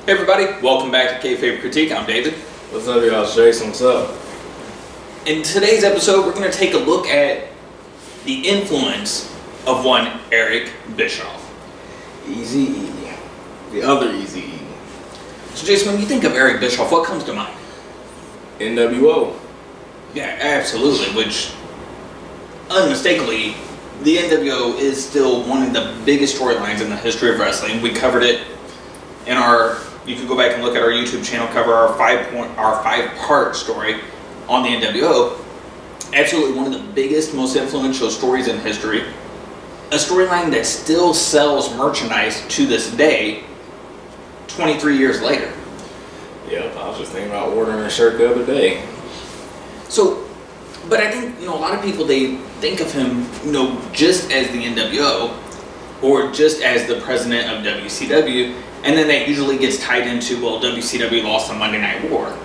Hey everybody, welcome back to Kayfabe Critique. I'm David. What's up, y'all? It's Jason. What's up? In today's episode, we're going to take a look at the influence of one Eric Bischoff. Easy-E. The other Easy-E. So Jason, when you think of Eric Bischoff, what comes to mind? NWO. Yeah, absolutely, which unmistakably, the NWO is still one of the biggest storylines in the history of wrestling. We covered it in you can go back and look at our YouTube channel, cover our five-part story on the NWO. Absolutely one of the biggest, most influential stories in history. A storyline that still sells merchandise to this day, 23 years later. Yep, I was just thinking about ordering a shirt the other day. So, but I think, a lot of people, they think of him, just as the NWO, or just as the president of WCW, and then that usually gets tied into, well, WCW lost the Monday Night War.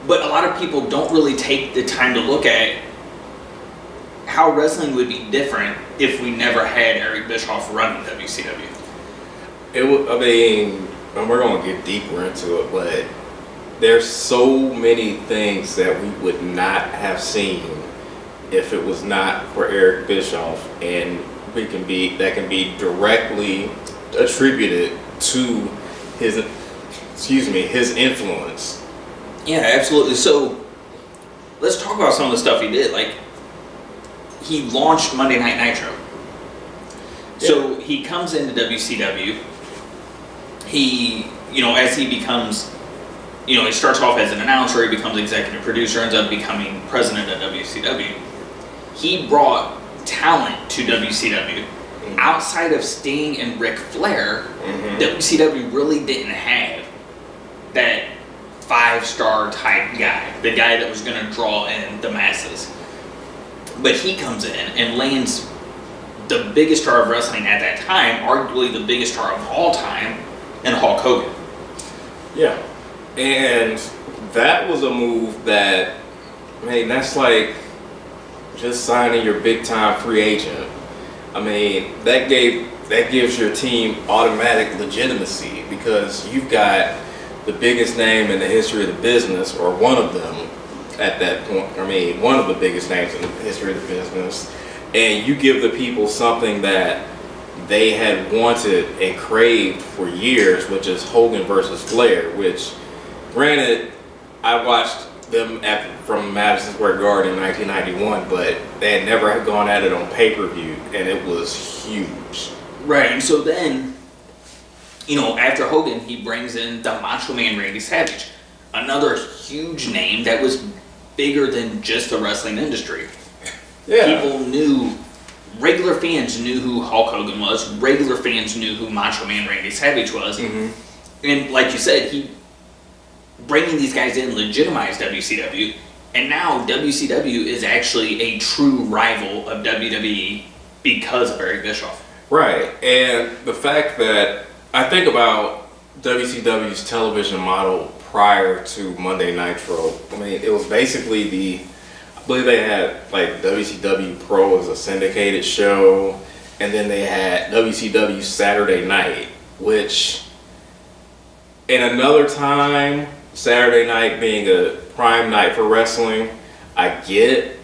But a lot of people don't really take the time to look at how wrestling would be different if we never had Eric Bischoff running WCW. And we're going to get deeper into it, but there's so many things that we would not have seen if it was not for Eric Bischoff, and that can be directly attributed to his influence. Yeah, absolutely. So let's talk about some of the stuff he did. Like, he launched Monday Night Nitro. Yeah. So he comes into WCW. He, as he becomes, he starts off as an announcer, he becomes executive producer, ends up becoming president of WCW. He brought talent to WCW. Mm-hmm. Outside of Sting and Ric Flair, WCW really didn't have that five-star type guy, the guy that was going to draw in the masses. But he comes in and lands the biggest star of wrestling at that time, arguably the biggest star of all time, in Hulk Hogan. Yeah, and that was a move that, that's like just signing your big-time free agent. That gives your team automatic legitimacy because you've got the biggest name in the history of the business, or one of them at that point. One of the biggest names in the history of the business, and you give the people something that they had wanted and craved for years, which is Hogan versus Flair. Which, granted, I watched them from Madison Square Garden in 1991, but they had never gone at it on pay-per-view, and it was huge. Right, and so then, after Hogan, he brings in the Macho Man Randy Savage, another huge name that was bigger than just the wrestling industry. Yeah. Regular fans knew who Hulk Hogan was, regular fans knew who Macho Man Randy Savage was, and like you said, bringing these guys in legitimized WCW, and now WCW is actually a true rival of WWE because of Eric Bischoff. Right, and the fact that I think about WCW's television model prior to Monday Nitro, it was basically I believe they had like WCW Pro as a syndicated show, and then they had WCW Saturday Night, which in another time, Saturday night being a prime night for wrestling, I get it,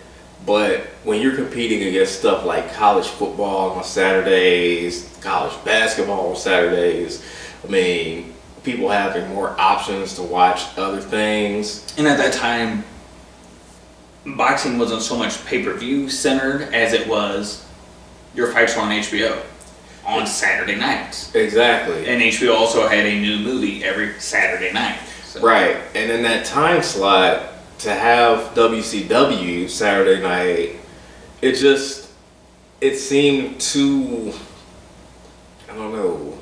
but when you're competing against stuff like college football on Saturdays, college basketball on Saturdays, people having more options to watch other things. And at that time, boxing wasn't so much pay-per-view centered as it was your fights were on HBO on Saturday nights. Exactly. And HBO also had a new movie every Saturday night. So. Right, and in that time slot, to have WCW Saturday night, it seemed too, I don't know,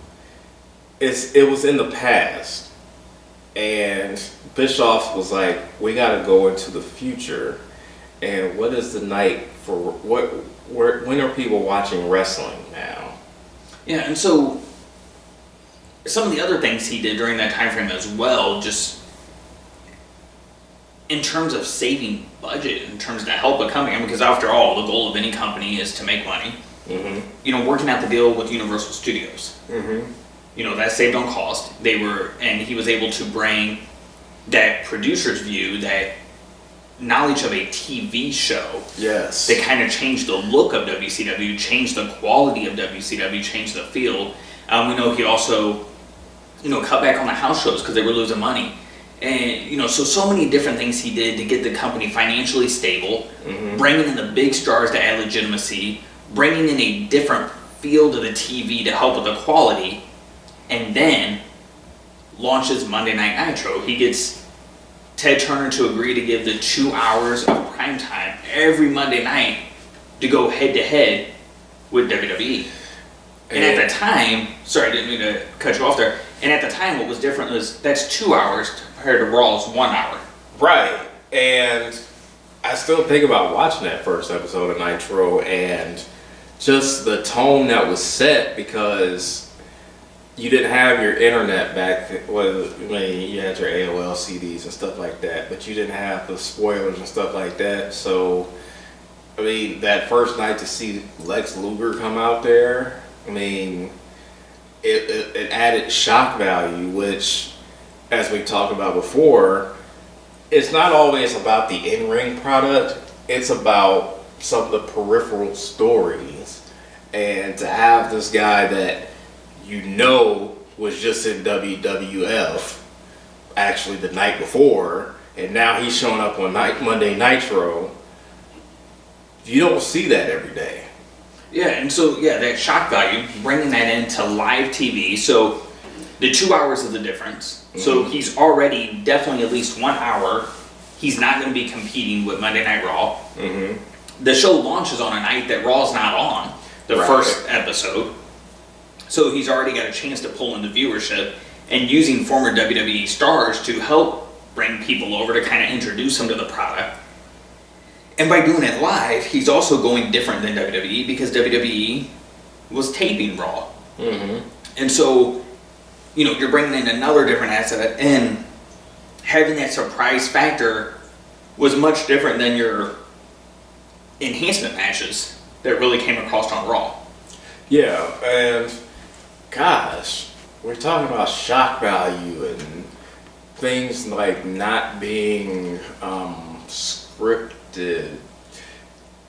it was in the past, and Bischoff was like, we gotta go into the future, and what is the night for, when are people watching wrestling now? Yeah, and so some of the other things he did during that time frame as well, just in terms of saving budget, in terms to help a company, because after all, the goal of any company is to make money. Working out the deal with Universal Studios. that saved on cost. And he was able to bring that producer's view, that knowledge of a TV show. Yes. That kind of changed the look of WCW, changed the quality of WCW, changed the feel. We know he also, cut back on the house shows because they were losing money. And, so many different things he did to get the company financially stable, bringing in the big stars to add legitimacy, bringing in a different feel to the TV to help with the quality, and then launches Monday Night Nitro. He gets Ted Turner to agree to give the 2 hours of primetime every Monday night to go head-to-head with WWE. And at the time, sorry, I didn't mean to cut you off there. And at the time, what was different was that's 2 hours compared to Raw's 1 hour. Right. And I still think about watching that first episode of Nitro and just the tone that was set, because you didn't have your internet back then. Well, you had your AOL CDs and stuff like that, but you didn't have the spoilers and stuff like that. So, that first night to see Lex Luger come out there, it added shock value, which, as we talked about before, it's not always about the in-ring product. It's about some of the peripheral stories. And to have this guy that was just in WWF actually the night before, and now he's showing up on Monday Nitro, you don't see that every day. Yeah, and so, that shock value, bringing that into live TV. So the 2 hours is the difference. So he's already definitely at least 1 hour. He's not going to be competing with Monday Night Raw. The show launches on a night that Raw's not on, the first episode. So he's already got a chance to pull in the viewership, and using former WWE stars to help bring people over to kind of introduce them to the product. And by doing it live, he's also going different than WWE, because WWE was taping Raw. And so, you're bringing in another different asset, and having that surprise factor was much different than your enhancement matches that really came across on Raw. Yeah, and gosh, we're talking about shock value and things like not being scripted.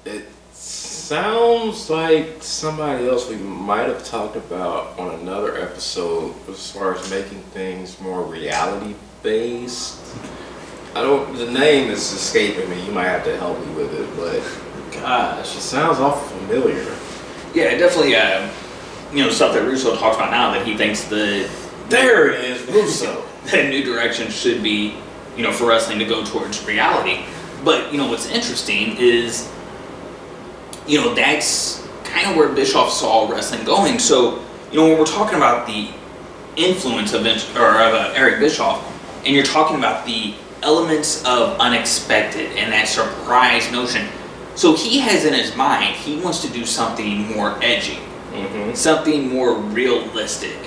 It sounds like somebody else we might have talked about on another episode as far as making things more reality based. The name is escaping me. You might have to help me with it, but gosh, it sounds awful familiar. Yeah, definitely. Stuff that Russo talks about now, that he thinks there it is, Russo. That new direction should be, for wrestling to go towards reality. But what's interesting is, that's kind of where Bischoff saw wrestling going. So, when we're talking about the influence of Eric Bischoff, and you're talking about the elements of unexpected and that surprise notion. So he has in his mind, he wants to do something more edgy, something more realistic.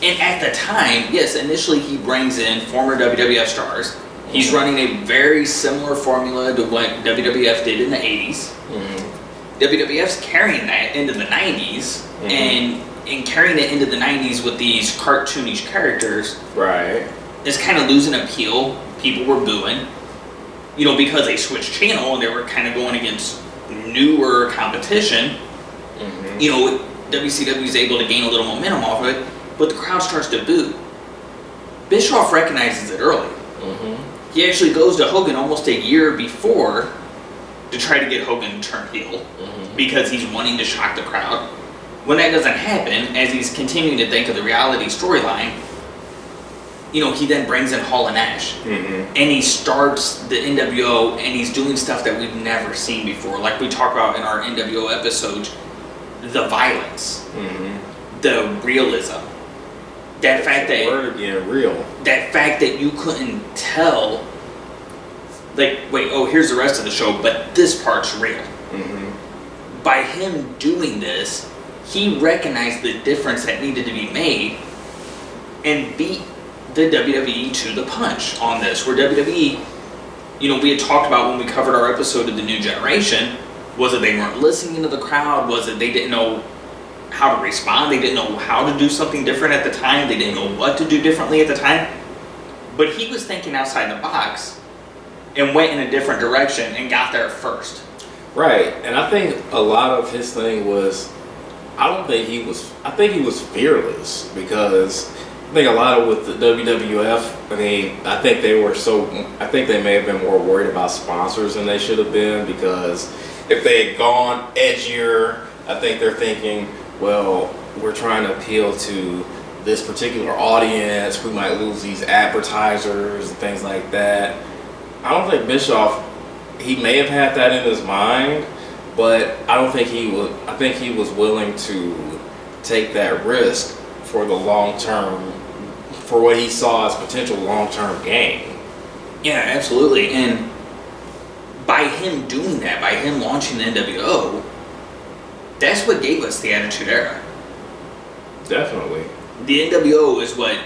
And at the time, yes, initially he brings in former WWF stars. He's running a very similar formula to what WWF did in the 80s. WWF's carrying that into the 90s, and carrying it into the 90s with these cartoonish characters. Right. Is kind of losing appeal. People were booing, because they switched channel and they were kind of going against newer competition. WCW is able to gain a little momentum off of it, but the crowd starts to boo. Bischoff recognizes it early. He actually goes to Hogan almost a year before to try to get Hogan to turn heel, because he's wanting to shock the crowd. When that doesn't happen, as he's continuing to think of the reality storyline, he then brings in Hall and Nash, and he starts the NWO, and he's doing stuff that we've never seen before. Like we talked about in our NWO episodes, the violence, the realism, that fact that word again, real. That fact that you couldn't tell, like, wait, here's the rest of the show, but this part's real. By him doing this, he recognized the difference that needed to be made, and beat the WWE to the punch on this, where WWE, we had talked about when we covered our episode of the New Generation, was it they weren't listening to the crowd, was it they didn't know how to respond. They didn't know how to do something different at the time. They didn't know what to do differently at the time. But he was thinking outside the box and went in a different direction and got there first. Right, and I think a lot of his thing was, I think he was fearless, because I think a lot of with the WWF, I think they may have been more worried about sponsors than they should have been, because if they had gone edgier, I think they're thinking, well, we're trying to appeal to this particular audience, we might lose these advertisers and things like that. I don't think Bischoff, he may have had that in his mind, but I don't think he would. I think he was willing to take that risk for the long term, for what he saw as potential long-term gain. Yeah, absolutely. And by him doing that, by him launching the NWO, that's what gave us the Attitude Era. Definitely. The NWO is what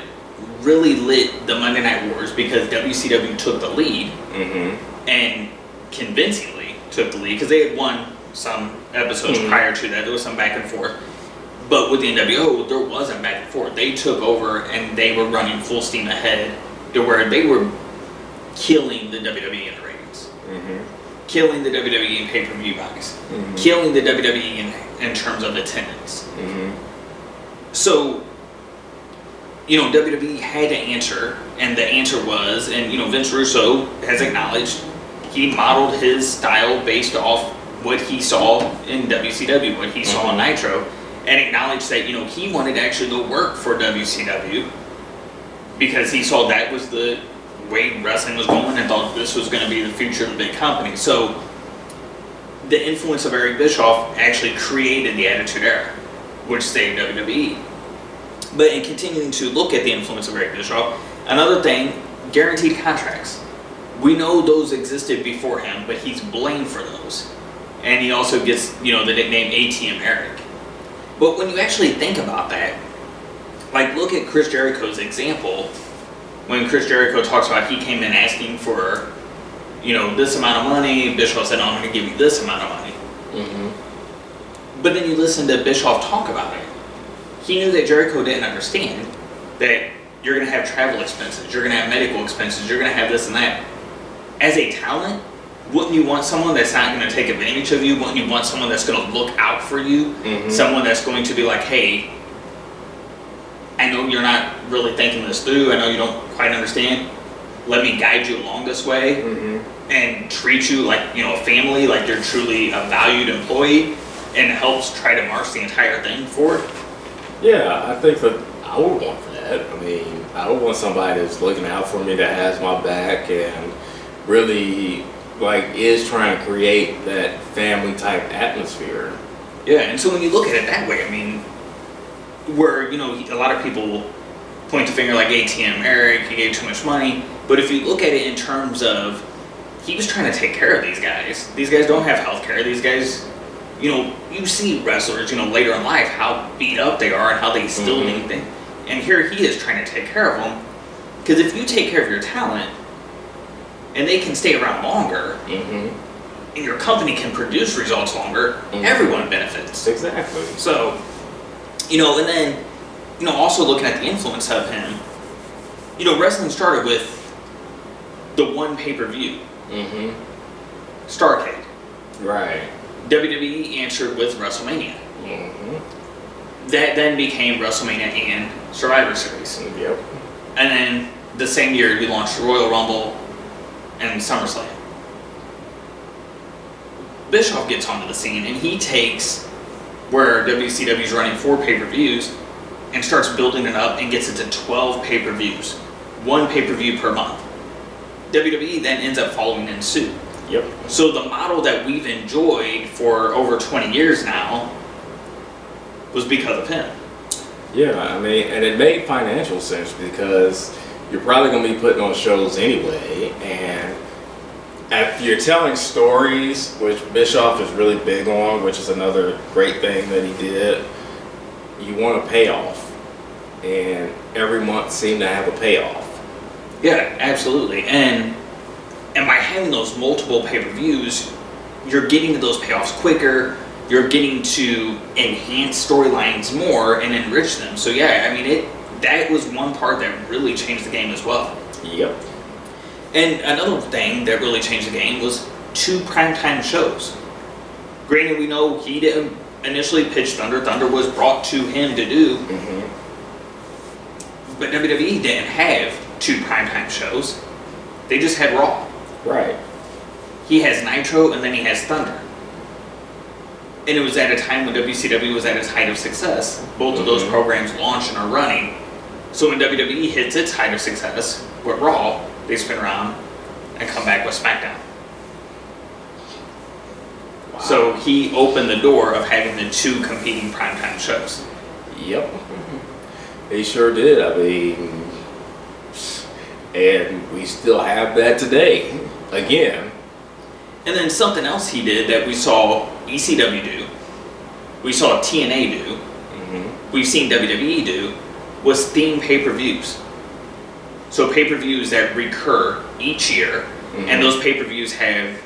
really lit the Monday Night Wars, because WCW took the lead, and convincingly took the lead, because they had won some episodes prior to that. There was some back and forth. But with the NWO, there wasn't back and forth. They took over and they were running full steam ahead to where they were killing the WWE in the ratings. Killing the WWE in pay-per-view buys. Killing the WWE in terms of attendance. So, WWE had to answer, and the answer was, and Vince Russo has acknowledged, he modeled his style based off what he saw in WCW, what he saw in Nitro, and acknowledged that he wanted to actually go work for WCW because he saw that was the way wrestling was going and thought this was going to be the future of the big company. So the influence of Eric Bischoff actually created the Attitude Era, which saved WWE. But in continuing to look at the influence of Eric Bischoff, another thing, guaranteed contracts. We know those existed before him, but he's blamed for those. And he also gets, the nickname ATM Eric. But when you actually think about that, like look at Chris Jericho's example, when Chris Jericho talks about he came in asking for, this amount of money, Bischoff said, I'm going to give you this amount of money. But then you listen to Bischoff talk about it. He knew that Jericho didn't understand that you're going to have travel expenses, you're going to have medical expenses, you're going to have this and that. As a talent, wouldn't you want someone that's not going to take advantage of you? Wouldn't you want someone that's going to look out for you? Someone that's going to be like, hey, I know you're not really thinking this through. I know you don't quite understand. Let me guide you along this way and treat you like, a family, like you're truly a valued employee, and helps try to march the entire thing forward. Yeah, I think that I would want that. I would want somebody that's looking out for me, that has my back, and really is trying to create that family type atmosphere. Yeah, and so when you look at it that way, where a lot of people point the finger like ATM Eric, he gave too much money, but if you look at it in terms of he was trying to take care of these guys. These guys don't have health care. These guys, you see wrestlers, later in life how beat up they are and how they still need things. And here he is trying to take care of them, because if you take care of your talent and they can stay around longer, and your company can produce results longer, everyone benefits. Exactly. So, and then, also looking at the influence of him, wrestling started with the one pay-per-view, Starrcade. Right. WWE answered with WrestleMania. That then became WrestleMania and Survivor Series. Yep. And then the same year, we launched Royal Rumble and SummerSlam. Bischoff gets onto the scene, and he takes where WCW is running 4 pay-per-views and starts building it up and gets it to 12 pay-per-views. 1 pay-per-view per month. WWE then ends up following in suit. Yep. So the model that we've enjoyed for over 20 years now was because of him. Yeah, and it made financial sense, because you're probably going to be putting on shows anyway, and if you're telling stories, which Bischoff is really big on, which is another great thing that he did, you want a payoff, and every month seemed to have a payoff. Yeah, absolutely. And by having those multiple pay-per-views, you're getting to those payoffs quicker. you're getting to enhance storylines more and enrich them. So yeah, I mean, that was one part that really changed the game as well. Yep. And another thing that really changed the game was 2 primetime shows. Granted, we know he didn't initially pitch Thunder. Thunder was brought to him to do. But WWE didn't have 2 primetime shows. They just had Raw. Right. He has Nitro and then he has Thunder. And it was at a time when WCW was at its height of success. Both of those programs launched and are running. So when WWE hits its height of success with Raw, they spin around and come back with SmackDown. Wow. So he opened the door of having the 2 competing primetime shows. Yep. He sure did. I mean, and we still have that today. Again. And then something else he did that we saw ECW do, we saw TNA do, we've seen WWE do, was theme pay-per-views. So pay-per-views that recur each year, and those pay-per-views have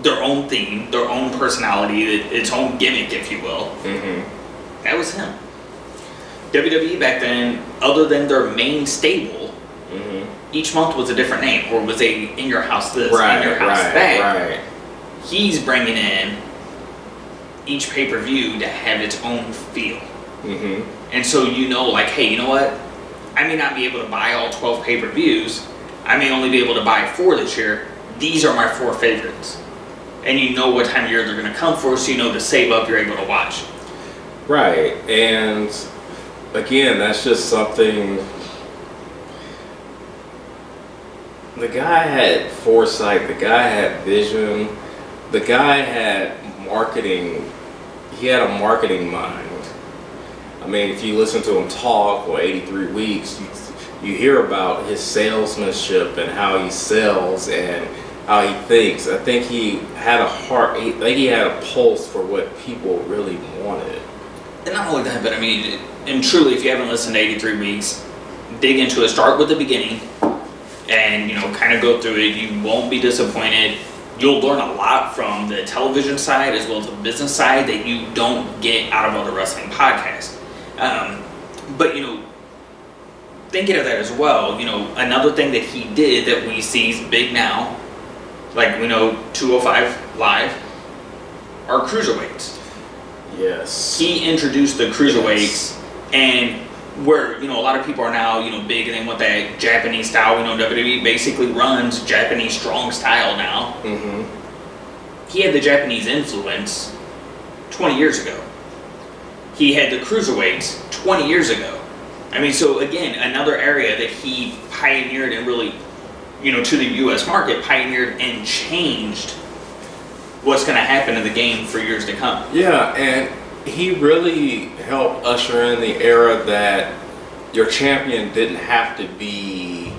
their own theme, their own personality, its own gimmick, if you will. That was him. WWE back then, other than their main stable, each month was a different name, or was a in your house this, in your house that. He's bringing in each pay-per-view to have its own feel. And so like, hey, you know what? I may not be able to buy all 12 pay-per-views. I may only be able to buy 4 this year. These are my 4 favorites. And you know what time of year they're going to come for, so you know to save up, you're able to watch. Right. And again, that's just something. The guy had foresight, the guy had vision, the guy had marketing, he had a marketing mind. I mean, if you listen to him talk for 83 weeks, you hear about his salesmanship and how he sells and how he thinks. I think he had a heart, I think he had a pulse for what people really wanted. And not only that, but I mean, and truly, if you haven't listened to 83 weeks, dig into it, start with the beginning, and kind of go through it. You won't be disappointed. You'll learn a lot from the television side as well as the business side that you don't get out of other wrestling podcasts. But thinking of that as well, another thing that he did that we see is big now, like we know 205 Live, are cruiserweights. Yes. He introduced the cruiserweights, and where a lot of people are now big and they want that Japanese style. WWE basically runs Japanese strong style now. He had the Japanese influence 20 years ago. He had the cruiserweights 20 years ago. I mean, so again, another area that he pioneered and really, to the U.S. market, pioneered and changed what's going to happen in the game for years to come. Yeah, and he really helped usher in the era that your champion didn't have to be,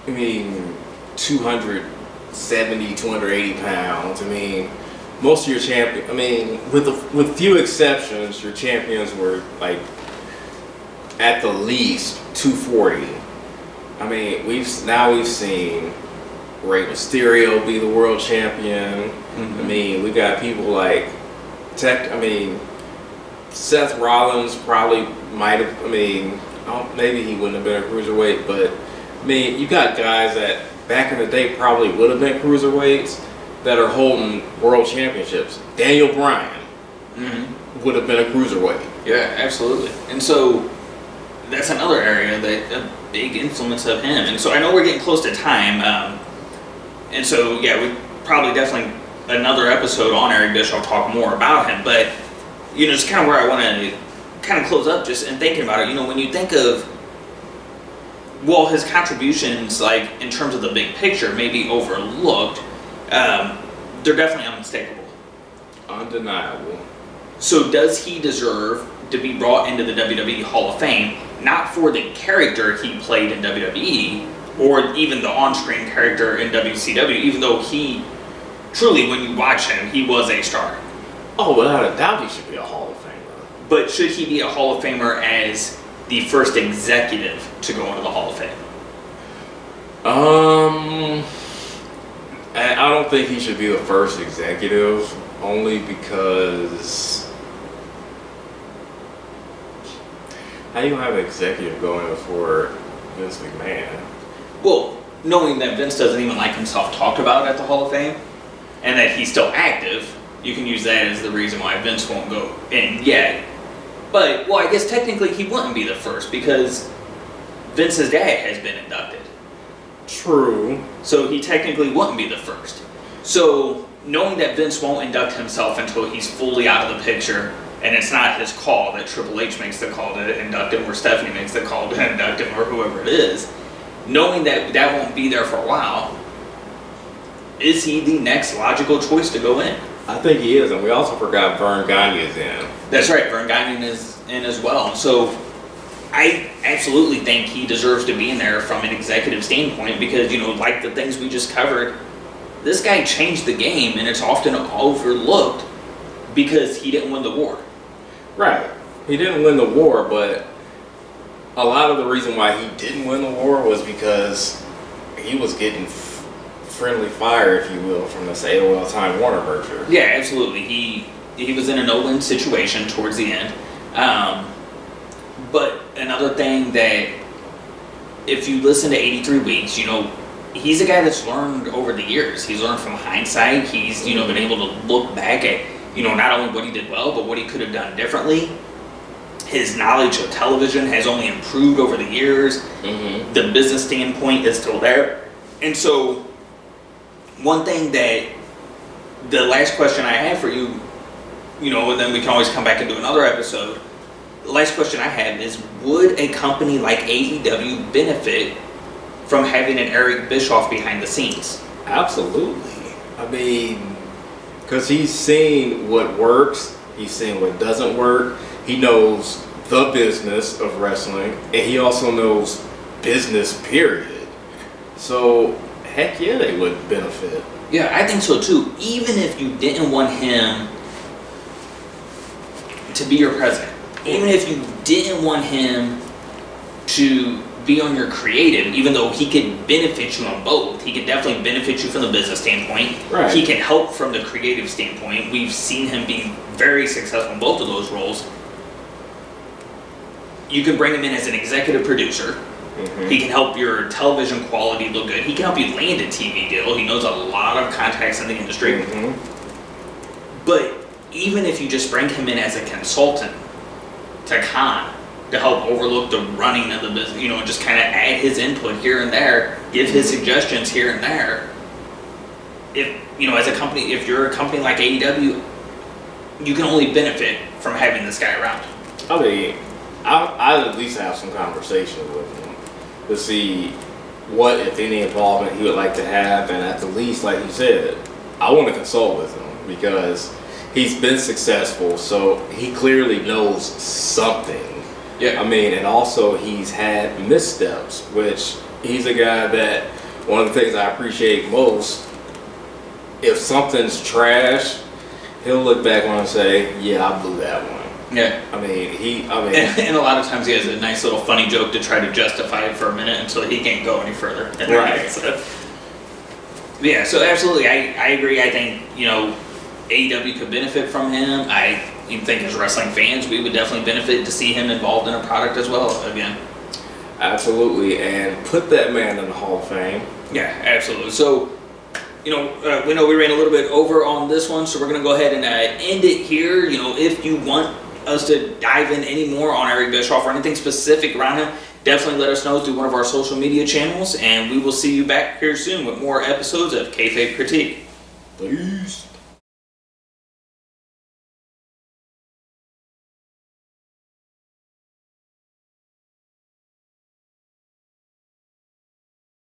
270, 280 pounds. Most of your with few exceptions, your champions were like at the least 240. We've seen Rey Mysterio be the world champion. We got people like Seth Rollins probably might have. Maybe he wouldn't have been a cruiserweight, but you got guys that back in the day probably would have been cruiserweights that are holding world championships. Daniel Bryan would have been a cruiserweight. Yeah, absolutely. And so that's another area that a big influence of him. And so I know we're getting close to time. And so yeah, we probably definitely another episode on Eric Bischoff talk more about him. But just kind of where I want to kind of close up just in thinking about it. When you think of his contributions, like in terms of the big picture, may be overlooked. They're definitely unmistakable. Undeniable. So does he deserve to be brought into the WWE Hall of Fame, not for the character he played in WWE, or even the on-screen character in WCW, even though he, truly, when you watch him, he was a star? Oh, without a doubt he should be a Hall of Famer. But should he be a Hall of Famer as the first executive to go into the Hall of Fame? And I don't think he should be the first executive, only because how you gonna have an executive going before Vince McMahon? Well, knowing that Vince doesn't even like himself talked about at the Hall of Fame, and that he's still active, you can use that as the reason why Vince won't go in yet. But, well, I guess technically he wouldn't be the first because Vince's dad has been inducted. True. So he technically wouldn't be the first. So knowing that Vince won't induct himself until he's fully out of the picture, and it's not his call, that Triple H makes the call to induct him, or Stephanie makes the call to induct him, or whoever it is, knowing that that won't be there for a while, is he the next logical choice to go in? I think he is, and we also forgot Vern Gagne's in. That's right, Vern Gagne is in as well. So I absolutely think he deserves to be in there from an executive standpoint because, you know, like the things we just covered, this guy changed the game, and it's often overlooked because he didn't win the war. Right. He didn't win the war, but a lot of the reason why he didn't win the war was because he was getting friendly fire, if you will, from this AOL Time Warner merger. Yeah, absolutely. He was in a no-win situation towards the end. But another thing that, if you listen to 83 Weeks, you know, he's a guy that's learned over the years. He's learned from hindsight. He's, you know, been able to look back at, you know, not only what he did well, but what he could have done differently. His knowledge of television has only improved over the years. Mm-hmm. The business standpoint is still there. And so, one thing that, the last question I have for you, you know, and then we can always come back and do another episode. The last question I have is, would a company like AEW benefit from having an Eric Bischoff behind the scenes? Absolutely. I mean, because he's seen what works, he's seen what doesn't work. He knows the business of wrestling, and he also knows business, period. So, heck yeah, they would benefit. Yeah, I think so too. Even if you didn't want him to be your president, even if you didn't want him to be on your creative, even though he could benefit you on both, he could definitely benefit you from the business standpoint. Right. He can help from the creative standpoint. We've seen him be very successful in both of those roles. You can bring him in as an executive producer. Mm-hmm. He can help your television quality look good. He can help you land a TV deal. He knows a lot of contacts in the industry. Mm-hmm. But even if you just bring him in as a consultant to Khan to help overlook the running of the business, you know, just kind of add his input here and there, give his suggestions here and there. If, you know, as a company, if you're a company like AEW, you can only benefit from having this guy around. I mean, I'd at least have some conversation with him to see what, if any, involvement he would like to have, and at the least, like you said, I want to consult with him because he's been successful, so he clearly knows something. Yeah. I mean, and also he's had missteps, which he's a guy that, one of the things I appreciate most, if something's trash, he'll look back on it and say, yeah, I blew that one. Yeah. And a lot of times he has a nice little funny joke to try to justify it for a minute until he can't go any further. Right. Yeah, so absolutely, I agree. I think, you know, AEW could benefit from him. I think as wrestling fans, we would definitely benefit to see him involved in a product as well again. Absolutely, and put that man in the Hall of Fame. Yeah, absolutely. So, you know, we ran a little bit over on this one, so we're going to go ahead and end it here. You know, if you want us to dive in any more on Eric Bischoff or anything specific around him, definitely let us know through one of our social media channels, and we will see you back here soon with more episodes of Kayfabe Critique. Peace.